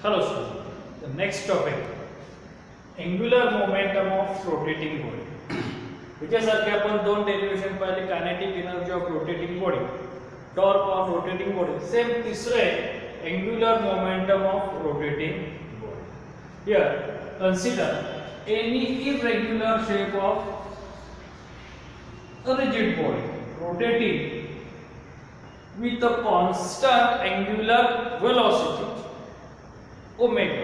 Hello students. The next topic, angular momentum of rotating body. याच्यासारखे आपण दोन derivation पाहिले, kinetic energy of rotating body, torque of rotating body. Same तिसरे angular momentum of rotating body. Here consider any irregular shape of a rigid body rotating with a constant angular velocity omega.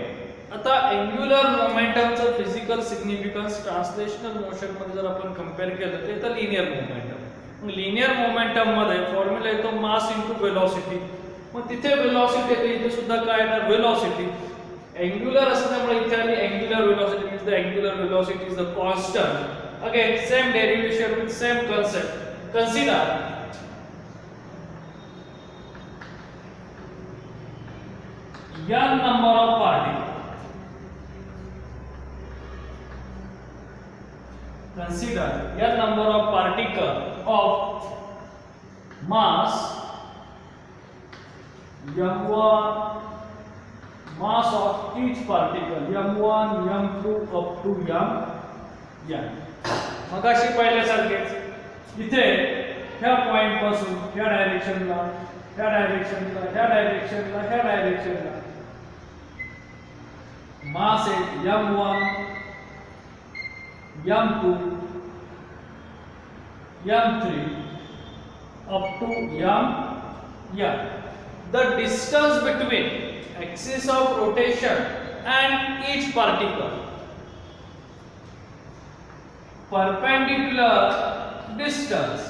आता angular मोमेंटमचं physical significance translational motion मध्ये जर आपण compare केलं ते तर linear momentum. Linear momentum मध्ये formula येतो मास इनटू वेलोसिटी. मग तिथे वेलोसिटी येते, इथे सुद्धा काय येणार वेलोसिटी. अँग्युलर असल्यामुळे इथे आली angular velocity means the angular velocity is the constant. Again same derivation with same concept. Consider n number of particles. Consider n number of particles of mass m1, mass of each particle m1, m2 up to mn. मगाशी पाहिल्यासारखेच इथे ह्या point पासून ह्या डायरेक्शनला, ह्या डायरेक्शनला, ह्या डायरेक्शनला, ह्या डायरेक्शनला mass is m1, m2, m3 up to mn. The distance between axis of rotation and each particle, perpendicular distance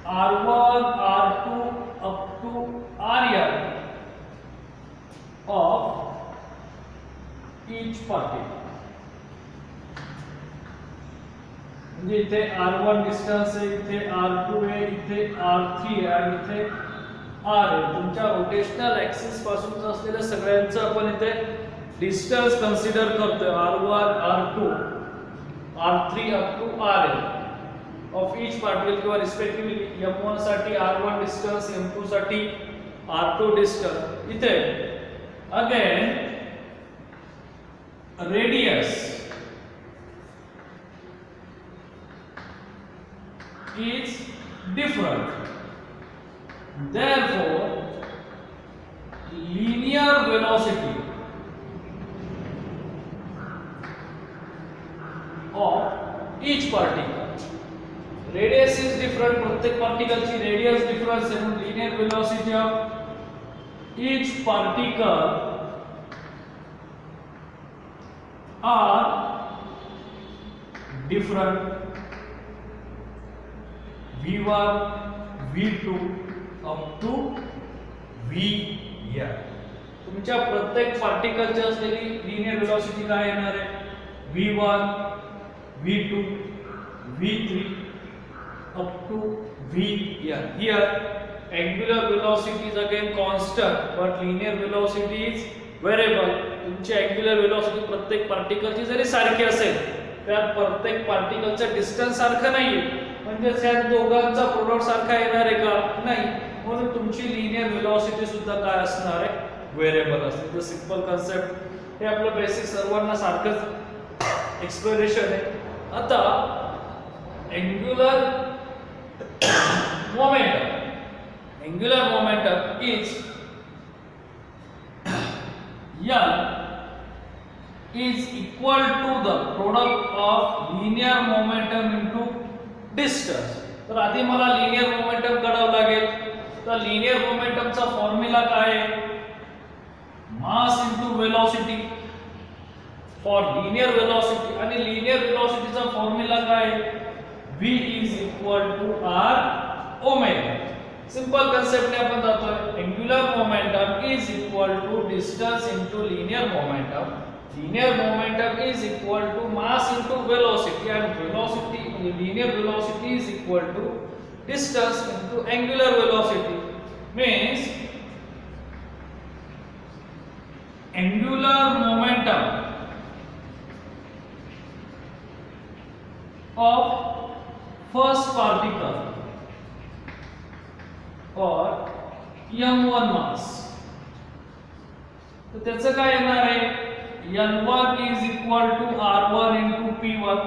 r1, r2 up to rn of each particle. म्हणजे इथे r1 डिस्टन्स आहे, इथे r2 आहे, इथे r3 आहे आणि इथे r आहे. तुमच्या रोटेशनल ऍक्सिस पासून असलेल्या सगळ्यांचं आपण इथे डिस्टन्स कन्सिडर करतोय. r1, r2, r3 up to rn of each particle किंवा रिस्पेक्टिव्हली m1 साठी r1 डिस्टन्स, m2 साठी r2 डिस्टन्स. इथे again radius is different, therefore linear velocity of each particle, radius is different, प्रत्येक particle ची radius difference आहे म्हणून linear velocity of each particle are different. v1, v2 up to vn. तुमच्या प्रत्येक पार्टिकलची असलेली linear velocity काय येणार आहे v1, v2, v3 up to vn. Here angular velocity is again constant but linear velocity is variable. तुमची angular velocity प्रत्येक पार्टिकलची जरी सारखी असेल त्या प्रत्येक पार्टिकलचं डिस्टन्स सारखं नाहीये, म्हणजे त्या दोघांचा प्रोडक्ट सारखा येणार आहे का नाही. म्हणून तुमची लिनियर वेलोसिटी सुद्धा काय असणार आहे व्हेरिएबल असते. द सिंपल कन्सेप्ट हे आपलं बेसिक सर्वांना सारखंच एक्सप्लेनेशन आहे. आता angular momentum is n is equal to the product of linear momentum into distance. तर आधी मला linear momentum काढावं लागेल. तर linear momentum चा फॉर्म्युला काय आहे mass into velocity for linear velocity आणि linear velocity चा फॉर्म्युला काय आहे v is equal to r omega. Simple concept ने आपण जातोय angular momentum is equal to distance into linear momentum. Linear momentum is equal to mass into velocity and linear velocity is equal to distance into angular velocity. Means angular momentum of first particle or m1 mass तर त्याचं काय येणार आहे, L1 is equal to R1 into P1.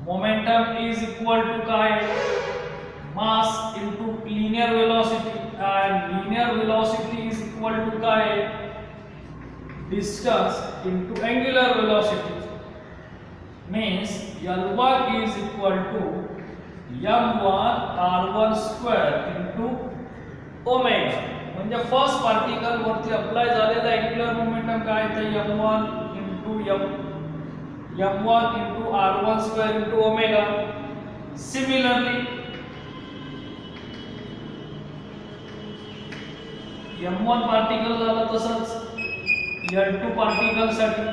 Momentum is equal to काय, mass into linear velocity, and linear velocity is equal to काय, distance into angular velocity. Means L1 is equal to m1 r1 square into omega. म्हणजे first particle वरती apply झालेला angular momentum काय, तर m1 into r1 square into omega. Similarly m1 particle झालं, तसंच L2 particle साठी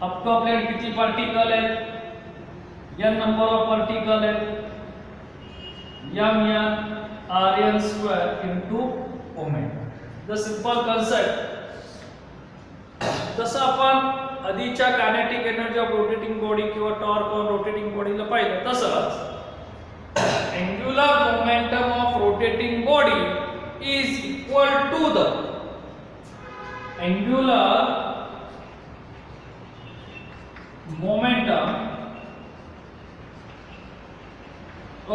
up to आपल्याकडे किती पार्टिकल आहेत, n नंबर ऑफ पार्टिकल आहेत, m rn square into omega. The simple concept. तसं आपण आधीच्या kinetic energy of rotating body किंवा टॉर्क ऑन रोटेटिंग बॉडीला पाहिलं, तसंच angular momentum of rotating body is equal to the angular momentum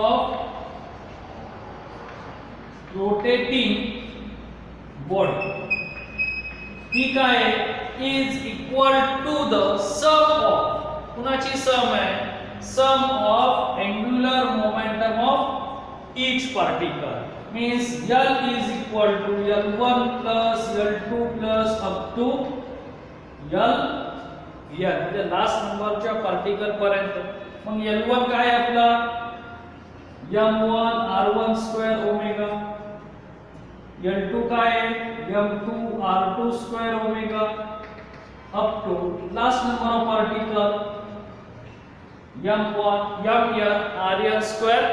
of rotating body. ही काय is equal to the sum of, कुणाची सम आहे, sum of angular momentum of each particle. Means L is equal to L1 plus L2 plus up to L म्हणजे last नंबरच्या particle पर्यंत. मग L1 काय आपला, m1 r1 square omega, L2 काय, m2 r2 square omega, up to last number of particle m1 rn square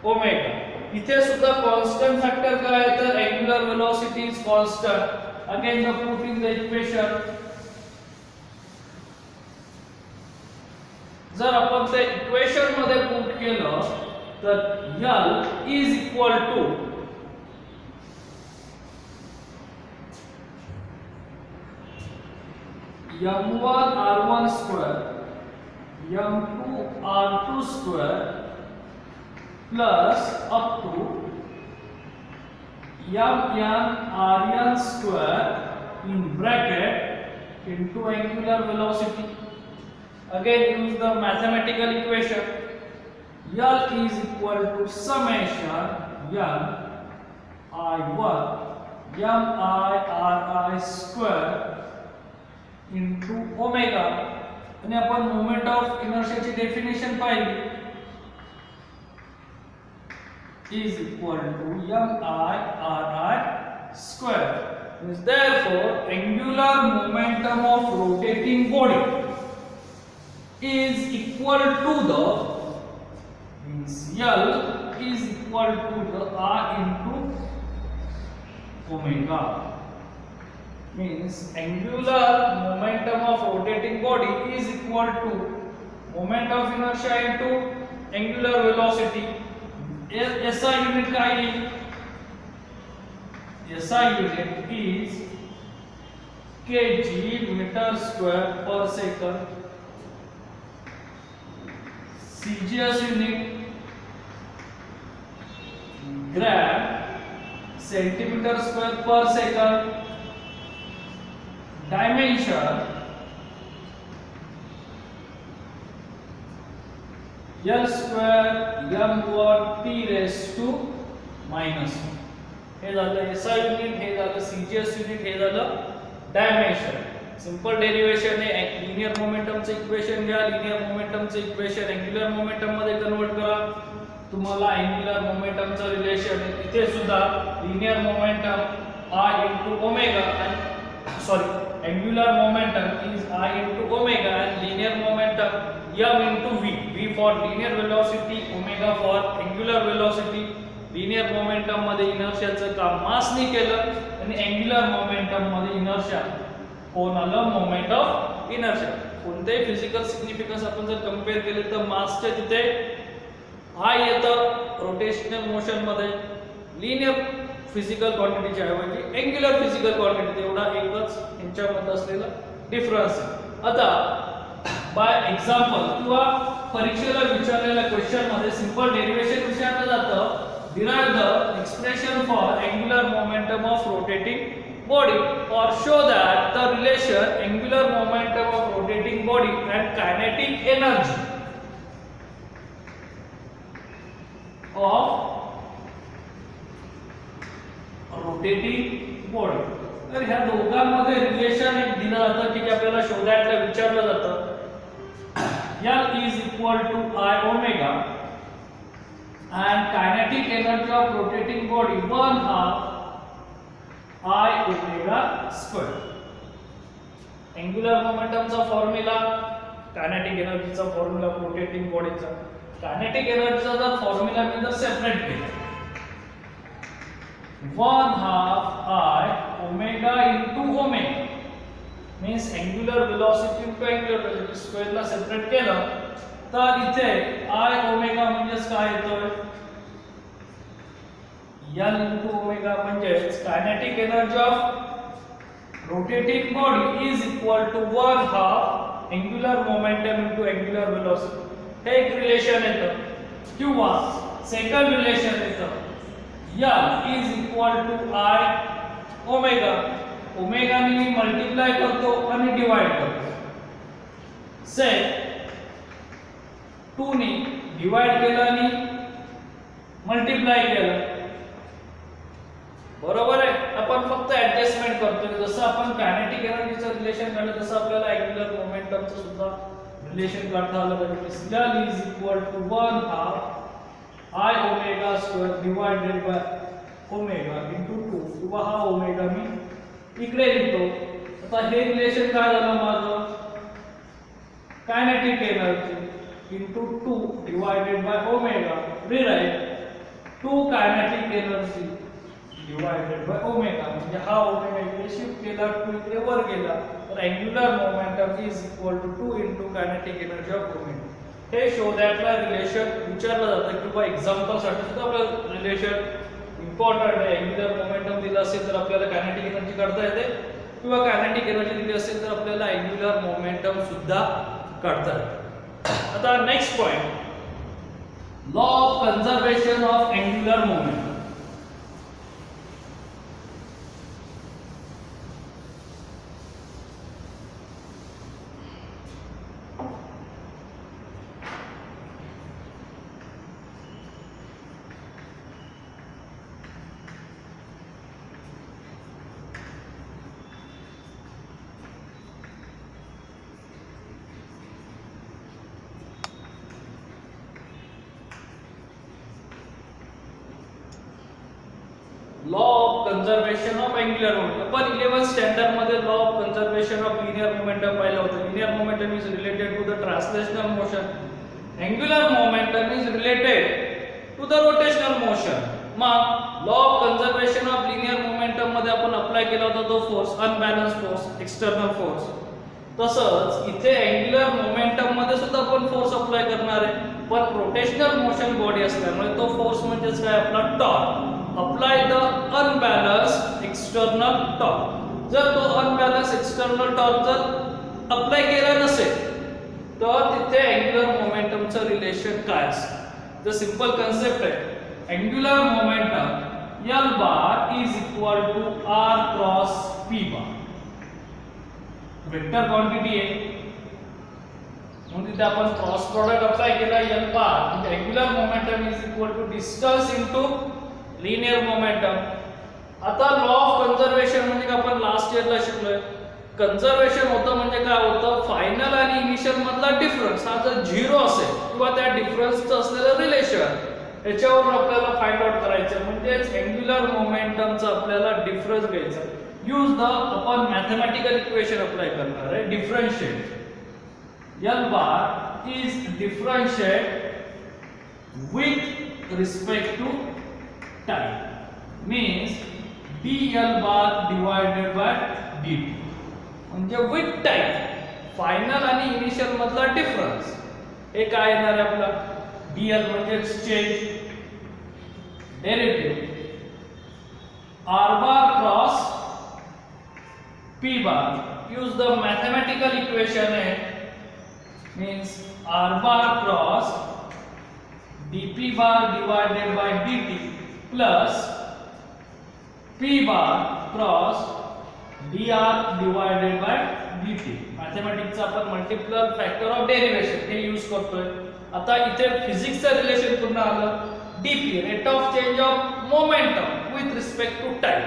omega. इथे सुद्धा constant factor काय आहे, तर angular velocity is constant. Again the put in the equation. जर आपण ते equation मध्ये पुट केलं तर L is equal to m1 r1 square m2 r2 square plus up to m rn square in bracket into angular velocity. Again use the mathematical equation. L is equal to summation n I1 m I square into omega. आणि आपण moment of इनर्शियाची definition पाहिली, is equal to m I square. Means therefore angular momentum of rotating body is equal to the, means L is equal to the R into omega. Means angular momentum of rotating body is equal to moment of inertia into angular velocity. SI unit काय आहे, SI unit is kg meter square per second. CGS unit gram centimeter square per second. Dimension L square m1 t raised to minus 1. हे झालं SI unit, हे झालं CGS unit, हे झालं dimension. Simple derivation आहे. Linear मोमेंटमचं equation घ्या, linear मोमेंटमचं equation angular momentum मध्ये convert करा, तुम्हाला अँग्युलर मोमेंटमचं रिलेशन आहे. इथे सुद्धा linear momentum I into omega and angular momentum is I into omega and linear momentum m into v for linear velocity, omega for angular velocity. linear momentum मध्ये इनर्शियाचं काम मासने केलं आणि angular momentum मध्ये inertia कोण आलं, मोमेंट ऑफ इनर्शिया. कोणतेही physical significance आपण जर कंपेअर केले तर मासच्या तिथे I येतं रोटेशनल मोशन मध्ये, लिनियर फिजिकल क्वांटिटीच्या ऐवजी अँग्युलर फिजिकल क्वांटिटी, एवढा एकच यांच्यामध्ये असलेला डिफरन्स आहे. आता बाय एक्झाम्पल किंवा परीक्षेला विचारलेल्या क्वेश्चन मध्ये सिंपल डेरिव्हेशन विचारलं जातं. Derive the expression for angular momentum of rotating body or show that the relation angular momentum of rotating body and kinetic energy of rotating body. तर ह्या दोघांमध्ये रिलेशन एक दिलं जातं की आपल्याला शोधायला विचारलं जातं. L is equal to I omega and kinetic energy of rotating body 1/2 I omega square. Angular momentum चा फॉर्म्युला, कायनेटिक एनर्जीचा फॉर्म्युला रोटेटिंग बॉडीचा. कायनेटिक एनर्जीचा जर फॉर्म्युला मी जर सेपरेट केला 1/2 I omega into omega means angular velocity into angular velocity square ला separate केलं तर इथे I omega म्हणजे काय येतोय, L into omega म्हणजेच kinetic energy of rotating body is equal to 1/2 angular momentum into angular velocity. हे एक रिलेशन येतं. किंवा सेकंड रिलेशन येतं L is equal to I omega. ओमेगाने मी मल्टिप्लाय करतो आणि डिवाइड करतो. से 2 ने डिवाइड केलं आणि मल्टिप्लाय केलं, बरोबर आहे. आपण फक्त ऍडजस्टमेंट करतोय. जसं आपण कायनेटिक एनर्जीचं रिलेशन काढलं तसं आपल्याला अँग्युलर मोमेंटमचं सुद्धा रिलेशन काढता आलं पाहिजे. L is equal to 1/2 I omega square divided by omega into 2 किंवा हा ओमेगा मी इकडे लिहितो. आता हे रिलेशन काय झालं माझं, kinetic energy into 2 divided by omega, rewrite 2 kinetic energy divided by omega. म्हणजे हा ओमेगा इकडे शिफ्ट केला, 2 इकडे वर गेला, तर angular momentum is equal to 2 into kinetic energy of omega. हे शोधायला रिलेशन विचारलं जातं किंवा एक्झाम्पल साठी सुद्धा आपल्याला रिलेशन इम्पॉर्टंट आहे. अँग्युलर मोमेंटम दिलं असेल तर आपल्याला कायनेटिक एनर्जी काढता येते किंवा कायनेटिक एनर्जी दिली असेल तर आपल्याला अँग्युलर मोमेंटम सुद्धा काढता येते. आता next point, law of conservation of angular momentum. Law of conservation of angular momentum. पण 11th स्टँडर्ड मध्ये law of conservation of linear momentum पाहिलं होतं. Linear momentum is related to the translational motion, angular momentum is related to the rotational motion. मग law of conservation of linear momentum मध्ये आपण apply केला होता तो force, unbalance force, external force. तसंच इथे अँग्युलर मोमेंटम मध्ये सुद्धा आपण फोर्स अप्लाय करणार आहे, पण रोटेशनल मोशन बॉडी असल्यामुळे तो फोर्स म्हणजेच काय आपला torque. Apply the unbalanced external torque. जर तो अनबॅलन्स एक्सटर्नल टॉर्क जर अप्लाय केला नसेल तर तिथे अँग्युलर मोमेंटमचं रिलेशन काय असेल. द सिंपल कन्सेप्ट आहे, angular momentum L bar is equal to R cross P bar. Vector quantity आहे म्हणून तिथे आपण क्रॉस प्रोडक्ट अप्लाय केला L बार म्हणजे angular momentum is equal to distance into linear momentum. आता लॉ ऑफ कन्झर्वेशन म्हणजे काय आपण लास्ट इयरला शिकलोय. कन्झर्वेशन होतं म्हणजे काय होतं, फायनल आणि इनिशियल मधला डिफरन्स हा जर 0 असेल किंवा त्या डिफरन्सचं असलेलं रिलेशन याच्यावर आपल्याला फाइंड आउट करायचं. म्हणजेच अँग्युलर मोमेंटमचा आपल्याला डिफरन्स घ्यायचा. यूज द आपण मॅथमॅटिकल इक्वेशन अप्लाय करणार आहे. Differentiate L bar is differentiate with respect to time means dl bar divided by dt. म्हणजे विथ टाइम फायनल आणि इनिशियल मधला डिफरन्स हे काय येणार आहे आपला dl म्हणजे change derivative r bar cross p bar. Use the mathematical equation means r bar cross dp bar divided by dt plus p bar cross dr divided by dt. मॅथमॅटिक्सचा आपण multiple factor of derivation हे use करतोय. आता इथे फिजिक्सचं relation पुन्हा आलं. dp rate of change of momentum with respect to time.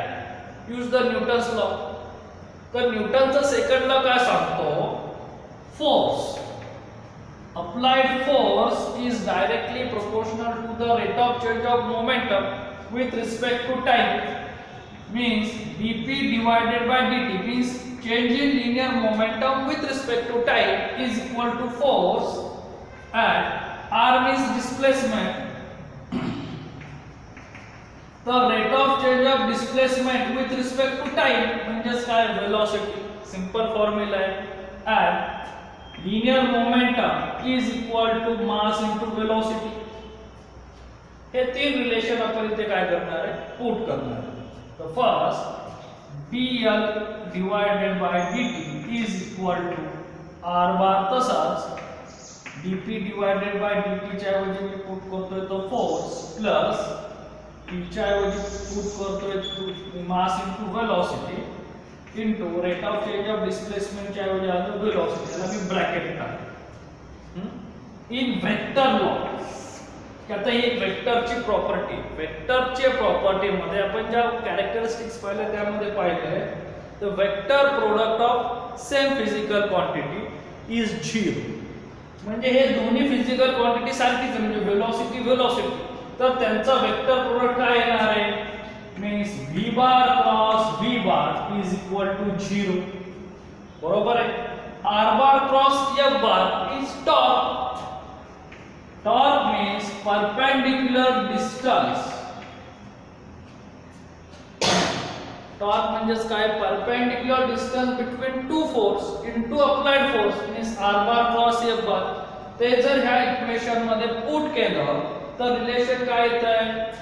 Use the Newton's law. तर न्यूटनचा सेकंड लॉ काय सांगतो? Force applied force is directly proportional to the rate of change of momentum with respect to time. Means dp divided by dt means change in linear momentum with respect to time is equal to force, and r means displacement. The rate of change of displacement with respect to time means काय? velocity. Simple formula है. And linear momentum is equal to mass into velocity. हे तीन relation आपण इथे काय करणार आहे? Put करणार आहे. तर first dl divided by dt is equal to r bar, तसाच dp divided by dt च्या ऐवजी मी पुट करतोय तो फोर्स प्लस p च्या ऐवजी पुट करतोय mass into velocity into rate of change of displacement च्या ऐवजी आलो velocity. याला मी ब्रॅकेट टाकतो. इन वेक्टर लॉ आता ही वेक्टरची प्रॉपर्टी, वेक्टरच्या प्रॉपर्टी मध्ये आपण ज्या कॅरेक्टरिस्टिक्स पाहिले त्यामध्ये पाहिलंय the vector product of same physical quantity is 0. म्हणजे हे दोन्ही फिजिकल क्वांटिटी सारखीच आहे, म्हणजे वेलोसिटी वेलोसिटी. तर त्यांचा वेक्टर प्रोडक्ट काय येणार आहे? means v bar cross v bar is equal to 0. बरोबर आहे. r bar cross f bar is torque. Torque means perpendicular distance. Torque म्हणजेच काय? perpendicular distance between two force into applied force means r bar cross f bar. ते जर ह्या equation मध्ये put केलं तर रिलेशन काय येतंय?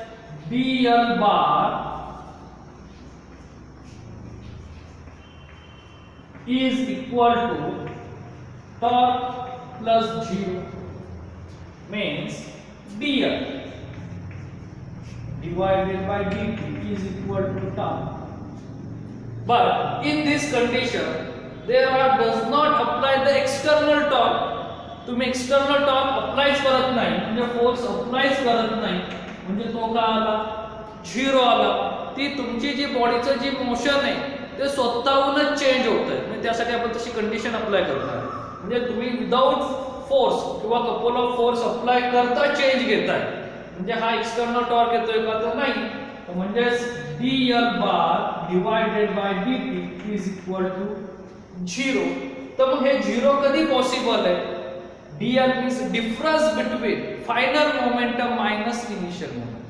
dl bar is equal to torque plus 0 means dl divided by dt is equal to torque. But in this condition there does not apply the external torque. तुम्ही external torque applies करत नाही, म्हणजे force applies करत नाही, म्हणजे तो का आला? 0 आला. ती तुमची जी बॉडीचं जी मोशन आहे ते स्वतःहूनच चेंज होत आहे. म्हणजे त्यासाठी आपण तशी कंडिशन अप्लाय करणार. म्हणजे तुम्ही विदाउट फोर्स किंवा कपल ऑफ फोर्स अप्लाय करता चेंज घेताय. म्हणजे हा एक्सटर्नल टॉर्क येतोय का? तर नाही. म्हणजे dl bar divided by dt is equal to 0. तर मग हे 0 कधी पॉसिबल आहे? dl means difference between final momentum minus initial momentum.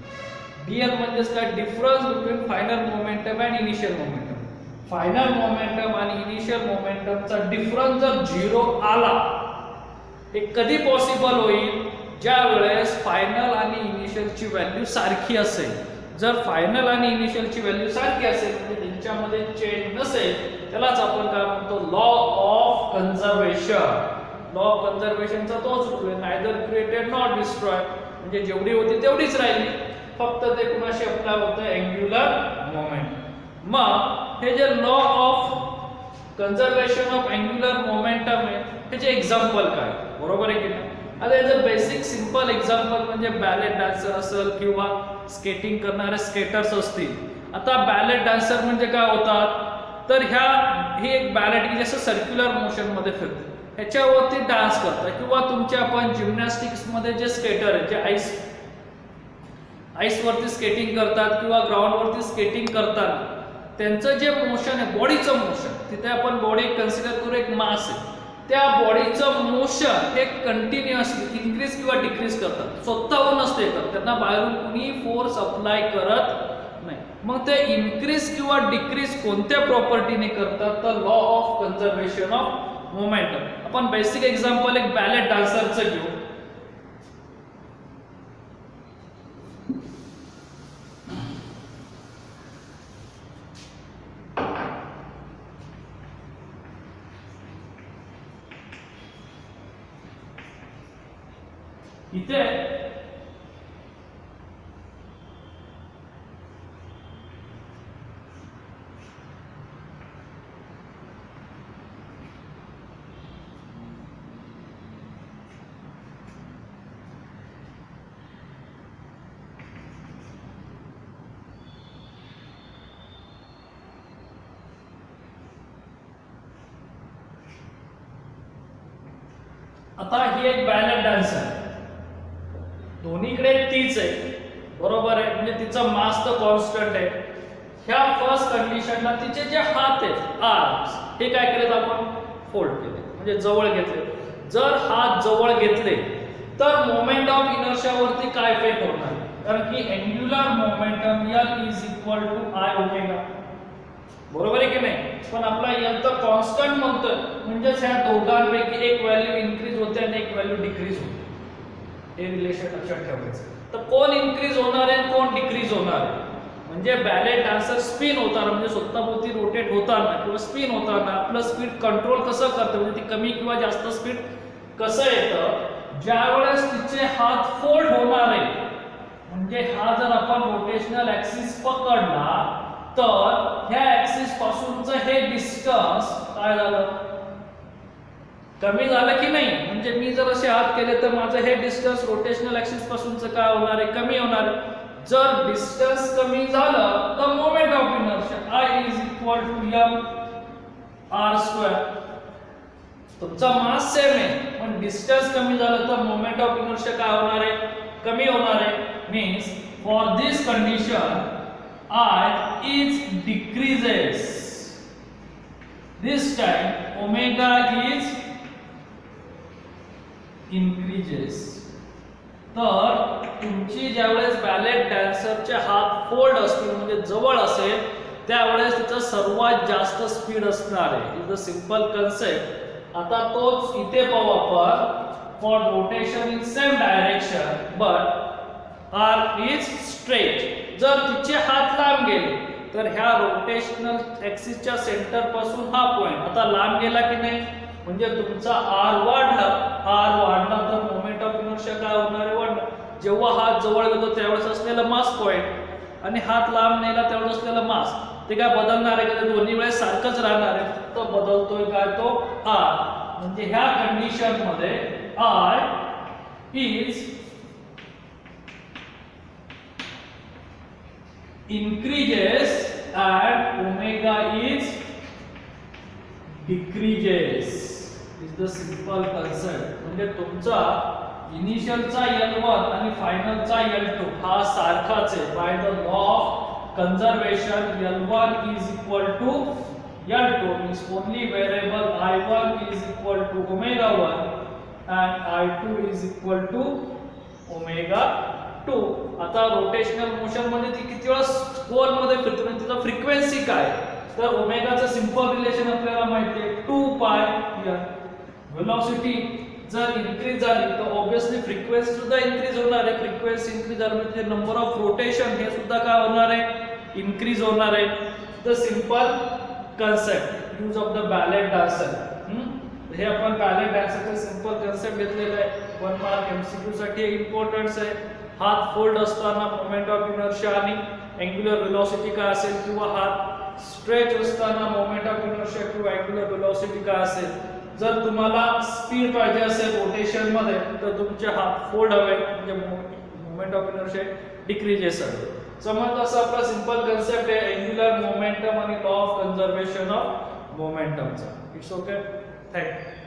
dl म्हणजे काय? Difference between final momentum and initial momentum. Final momentum आणि इनिशियल मोमेंटमचा डिफरन्स जर 0 आला, हे कधी पॉसिबल होईल? ज्या वेळेस फायनल आणि इनिशियलची व्हॅल्यू सारखी असेल. जर फायनल आणि इनिशियलची व्हॅल्यू सारखी असेल म्हणजे त्यांच्यामध्ये चेंज नसेल, त्यालाच आपण काय म्हणतो? Law of conservation. Law of कन्झर्वेशनचा तोच रूल आहे, नायदर क्रिएटेड नॉट डिस्ट्रॉय. म्हणजे जेवढी होती तेवढीच राहिली, फक्त ते कुणाशी अप्लाय होतं? Angular moment. मग हे जे law of conservation of angular momentum आहे त्याचे एक्झाम्पल काय? बरोबर आहे की नाही? आता याचं बेसिक सिंपल एक्झाम्पल म्हणजे बॅलेट डान्सर असेल किंवा स्केटिंग करणारे स्केटर्स असतील. आता बॅलेट डान्सर म्हणजे काय होतात? तर ही एक बॅलेट की जसं सर्क्युलर मोशन मध्ये फिरते ह्याच्यावरती डान्स करतात. किंवा तुमच्या आपण जिम्नॅस्टिक्स मध्ये जे स्केटर आहे, जे आईस वरती स्केटिंग करतात किंवा ग्राउंड वरती स्केटिंग करतात, त्यांचं जे मोशन आहे बॉडीचं मोशन, तिथे आपण बॉडी कन्सिडर करू एक मास आहे, त्या बॉडीचं मोशन हे कंटिन्युअसली इन्क्रीज किंवा डिक्रीज करतात. स्वतःहून असते करत, त्यांना बाहेरून कुणी फोर्स अप्लाय करत नाही. मग ते इन्क्रीज किंवा डिक्रीज कोणत्या प्रॉपर्टीने करतात? तर law of conservation of momentum. आपण बेसिक एक्झाम्पल एक बॅलेट डान्सरचं घेऊ. इथे आता ही एक बॅलेट डान्स आहे, दोन्हीकडे तीच आहे, बरोबर आहे, म्हणजे तिचा मास तर कॉन्स्टंट आहे. ह्या फर्स्ट कंडिशनला तिचे जे हात आहेत आर्म्स हे काय केलेत आपण फोल्ड केले, म्हणजे जवळ घेतले. जर हात जवळ घेतले तर मोमेंट ऑफ इनर्शिया वरती काय इफेक्ट होणार, कारण की angular momentum L is equal to I omega, बरोबर आहे की नाही. पण आपला L तर कॉन्स्टंट म्हणतोय, म्हणजे ह्या दोघांपैकी एक व्हॅल्यू इन्क्रीज होते आणि एक व्हॅल्यू डिक्रीज होते. हे रिलेशन लक्षात ठेवायचं. तर कोण इन्क्रीज होणार आहे कोण डिक्रीज होणार आहे, म्हणजे बॅलेट डान्सर स्पिन होताना म्हणजे स्वतःभोवती रोटेट होताना किंवा स्पिन होताना आपलं स्पीड कंट्रोल कसं करतं, म्हणजे ती कमी किंवा जास्त स्पीड कसं येतं, ज्यावेळेस तिचे हात फोल्ड होणार आहे, म्हणजे हा जर आपण रोटेशनल ऍक्सिस पकडला तर ह्या ऍक्सिस पासूनचं हे डिस्टन्स काय झालं, कमी झालं की नाही. म्हणजे मी जर असे हात केले तर माझं हे डिस्टन्स रोटेशनल ऍक्सिस पासूनचं काय होणार आहे, कमी होणार आहे. जर डिस्टन्स कमी झालं तर moment of inertia I is equal to mr². तुमचा मास सेम आहे पण डिस्टन्स कमी झालं तर मोमेंट ऑफ इनर्शिया काय होणार आहे, कमी होणार आहे. Means for this condition I is decreases, this time omega is increases. तर तुमची ज्यावेळेस बॅलेट डान्सरचे हात फोल्ड असतील म्हणजे जवळ असेल त्यावेळेस तिचा सर्वात जास्त स्पीड असणार आहे. Is the simple concept. आता तोच इथे पाहू आपण. For rotation in same direction but R is straight. जर तिचे हात लांब गेले तर ह्या रोटेशनल ऍक्सिसच्या सेंटर पासून हा पॉइंट आता लांब गेला की नाही, म्हणजे तुमचा R वाढला तर मोमेंट ऑफ इनर्शिया काय होणार आहे, वाढणार. जेव्हा हात जवळ गेलो त्यावेळेस असलेला मास पॉइंट आणि हात लांब नेला त्यावेळेस असलेला मास ते काय बदलणार आहे का, दोन्ही वेळेस सारखंच राहणार आहे. तो बदलतोय काय, तो R. म्हणजे ह्या कंडिशन मध्ये I is increases and omega is decreases. is the simple concept. म्हणजे तुमचा इनिशियलचा L1 आणि फायनलचा L2 हा सारखाच आहे. By the law of conservation L1 is equal to L2 means only variable I1 is equal to omega 1 and I2 is equal to omega 2. आता rotational motion मध्ये ती किती वेळा गोल मध्ये फिरते म्हणजे तिचा फ्रिक्वेन्सी काय, तर ओमेगाचं सिंपल रिलेशन आपल्याला माहिती आहे 2π. व्हेलॉसिटी जर इन्क्रीज झाली तर ऑब्वियसली फ्रिक्वेन्सी सुद्धा इन्क्रीज होणार आहे. फ्रिक्वेन्सी इन्क्रीज झाली म्हणजे नंबर ऑफ रोटेशन हे सुद्धा काय होणार आहे, इन्क्रीज होणार आहे. The simple concept use of the ballot dancer. हे आपण बॅलेट डान्सरचे सिंपल कन्सेप्ट घेतलेलं आहे. 1 मार्क एमसीक्यू साठी इम्पॉर्टन्स आहे. हात फोल्ड असताना मोमेंट ऑफ इनर्शिया आणि अँग्युलर वेलोसिटी काय असेल, किंवा हात स्ट्रेच असताना मोमेंट ऑफ इनर्शिया किंवा अँग्युलर वेलोसिटी काय असेल. जर तुम्हाला स्पीड पाहिजे असेल रोटेशन मध्ये तर तुमचे हात फोल्ड हवे म्हणजे मोमेंट ऑफ इनर्शिया डिक्रीजेस हवे. समज असं आपला सिंपल कन्सेप्ट आहे अँग्युलर मोमेंटम आणि लॉ ऑफ कन्झर्वेशन ऑफ मोमेंटमचा. It's okay. थँक्यू.